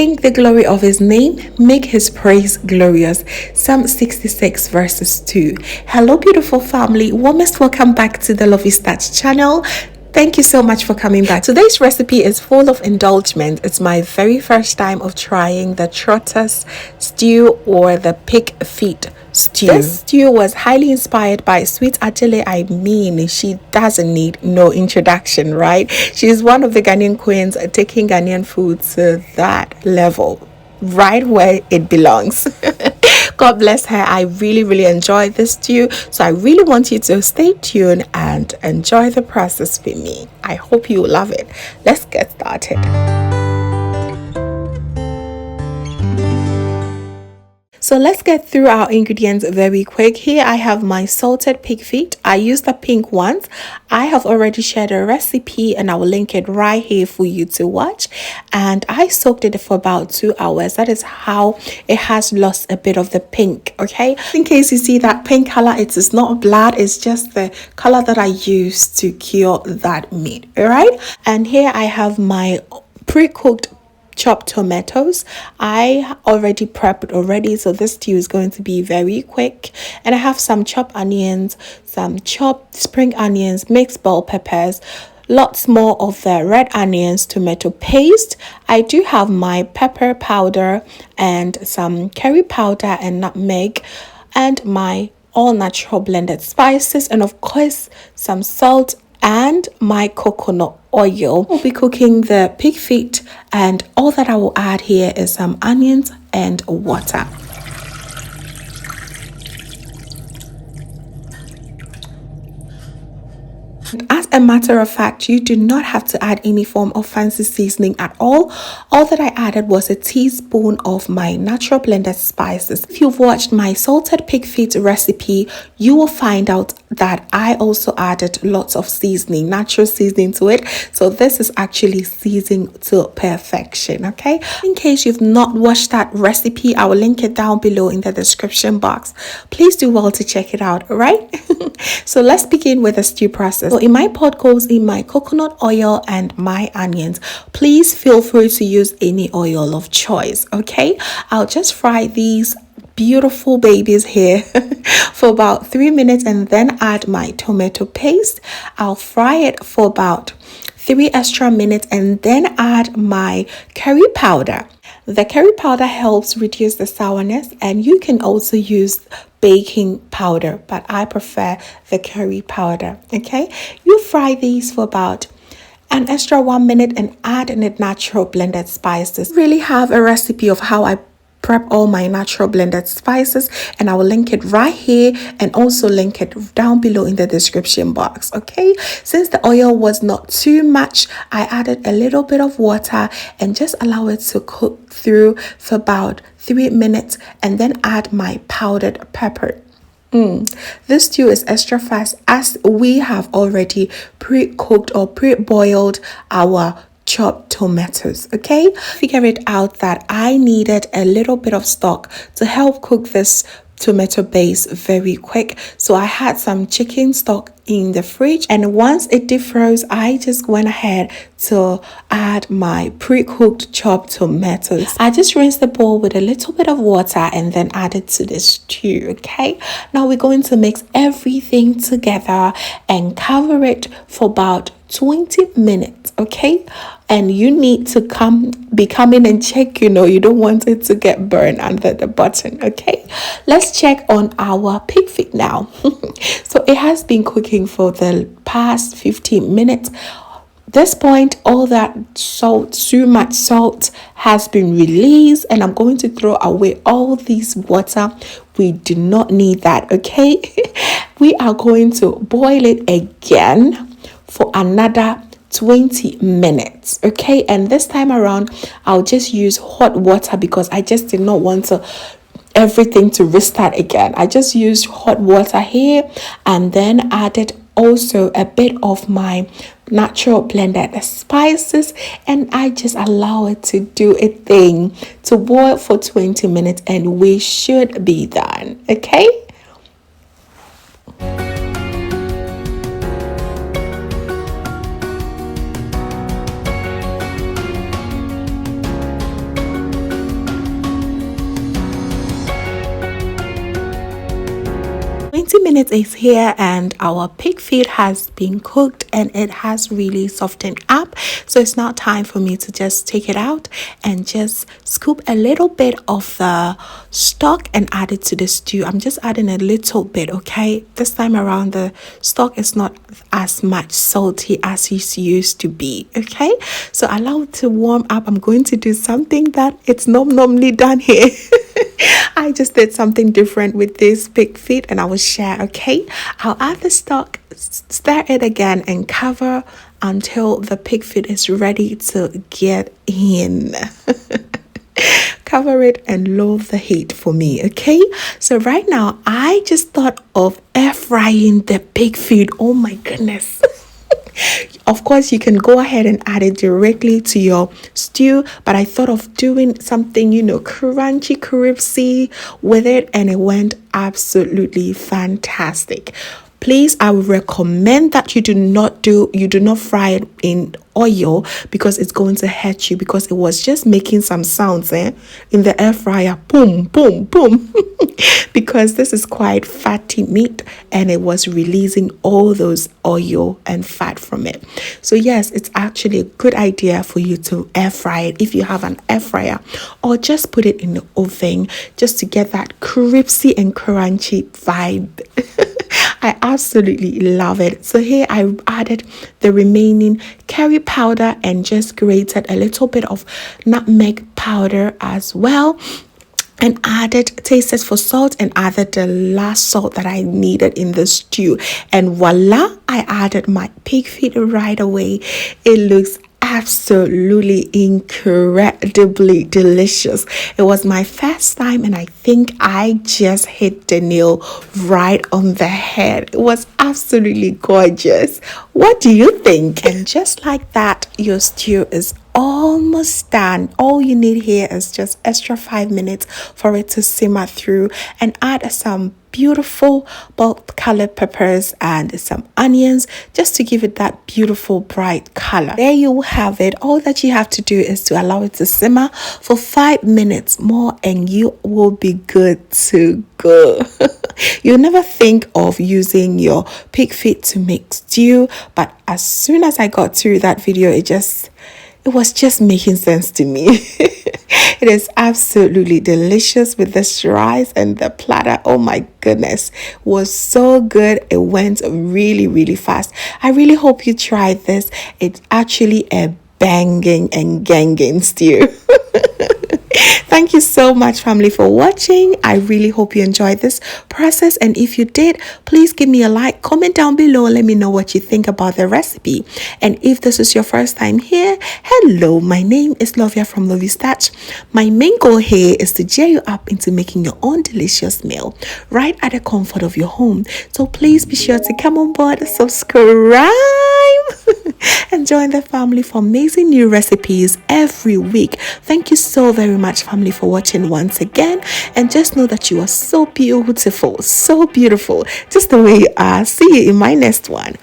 Sing the glory of his name, make his praise glorious. Psalm 66 verses 2. Hello beautiful family, warmest welcome back to the Lovey Stats channel. Thank you so much for coming back. Today's recipe is full of indulgence. It's my very first time of trying the Trotter's stew or the pig feet stew. This stew was highly inspired by Sweet Ajele. I mean, she doesn't need no introduction, right? She's one of the Ghanaian queens taking Ghanaian food to that level, right where it belongs. God bless her. I really enjoyed this stew, so I really want you to stay tuned and enjoy the process with me. I hope you will love it. Let's get started. So let's get through our ingredients very quick. Here I have my salted pig feet. I use the pink ones. I have already shared a recipe and I will link it right here for you to watch. And I soaked it for about 2 hours. That is how it has lost a bit of the pink, okay? In case you see that pink color, it is not blood. It's just the color that I used to cure that meat, all right? And here I have my pre-cooked chopped tomatoes. I already prepped already, so this stew is going to be very quick. And I have some chopped onions, some chopped spring onions, mixed bell peppers, lots more of the red onions, tomato paste. I do have my pepper powder and some curry powder and nutmeg, and my all natural blended spices, and of course some salt and my coconut oil. I'll be cooking the pig feet, and all that I will add here is some onions and water. As a matter of fact, you do not have to add any form of fancy seasoning at all. All that I added was a teaspoon of my natural blended spices. If you've watched my salted pig feet recipe, you will find out that I also added lots of seasoning, natural seasoning to it. So this is actually seasoned to perfection, okay? In case you've not watched that recipe, I will link it down below in the description box. Please do well to check it out, all right? So let's begin with the stew process. So in my pot goes in my coconut oil and my onions. Please feel free to use any oil of choice, okay? I'll just fry these beautiful babies here for about 3 minutes and then add my tomato paste. I'll fry it for about 3 extra minutes and then add my curry powder. The curry powder helps reduce the sourness, and you can also use baking powder, but I prefer the curry powder, okay? You fry these for about an extra 1 minute and add in the natural blended spices. Really have a recipe of how I prep all my natural blended spices, and I will link it right here and also link it down below in the description box, okay? Since the oil was not too much, I added a little bit of water and just allow it to cook through for about 3 minutes and then add my powdered pepper. This stew is extra fast as we have already pre-cooked or pre-boiled our chopped tomatoes, okay? Figure it out that I needed a little bit of stock to help cook this tomato base very quick, so I had some chicken stock in the fridge, and once it defroze, I just went ahead to add my pre-cooked chopped tomatoes. I just rinsed the bowl with a little bit of water and then added to the stew, okay? Now we're going to mix everything together and cover it for about 20 minutes, okay? And you need to be coming and check, you don't want it to get burned under the button, okay? Let's check on our pig feet now. So it has been cooking for the past 15 minutes. This point, all that salt, too much salt, has been released, and I'm going to throw away all this water. We do not need that, okay? We are going to boil it again for another 20 minutes, okay? And this time around, I'll just use hot water because I just did not want everything to restart again. I just used hot water here and then added also a bit of my natural blended spices, and I just allow it to do a thing, to boil for 20 minutes, and we should be done, okay? 20 minutes is here and our pig feet has been cooked and it has really softened up. So it's now time for me to just take it out and just scoop a little bit of the stock and add it to the stew. I'm just adding a little bit, okay? This time around the stock is not as much salty as it used to be, okay? So allow it to warm up. I'm going to do something that it's not normally done here. I just did something different with this pig feet and I will share, okay? I'll add the stock, stir it again and cover until the pig feet is ready to get in. Cover it and lower the heat for me, okay? So right now, I just thought of air frying the pig feet. Oh my goodness. Of course, you can go ahead and add it directly to your stew, but I thought of doing something, crunchy, crispy with it, and it went absolutely fantastic. Please, I would recommend that you do not fry it in oil because it's going to hurt you, because it was just making some sounds in the air fryer, boom, boom, boom, because this is quite fatty meat and it was releasing all those oil and fat from it. So yes, it's actually a good idea for you to air fry it if you have an air fryer, or just put it in the oven just to get that crispy and crunchy vibe. I absolutely love it. So here I added the remaining curry powder and just grated a little bit of nutmeg powder as well, and tasted for salt and added the last salt that I needed in the stew. And voila, I added my pig feet right away. It looks absolutely incredibly delicious. It was my first time and I think I just hit the nail right on the head. It was absolutely gorgeous. What do you think? And just like that, your stew is almost done. All you need here is just extra 5 minutes for it to simmer through, and add some beautiful bold colored peppers and some onions just to give it that beautiful bright color. There you have it. All that you have to do is to allow it to simmer for 5 minutes more and you will be good to go. You'll never think of using your pig feet to make stew, but as soon as I got through that video, it was just making sense to me. It is absolutely delicious with this rice and the platter. Oh my goodness, it was so good. It went really, really fast. I really hope you try this. It's actually a banging and ganging stew. Thank you so much, family, for watching. I really hope you enjoyed this process, and if you did, please give me a like, comment down below, let me know what you think about the recipe. And if this is your first time here, hello, my name is Lovia from Lovey's Touch. My main goal here is to cheer you up into making your own delicious meal right at the comfort of your home. So please be sure to come on board, subscribe and join the family for amazing new recipes every week. Thank you so very much, family, for watching once again, and just know that you are so beautiful, just the way you are. See you in my next one.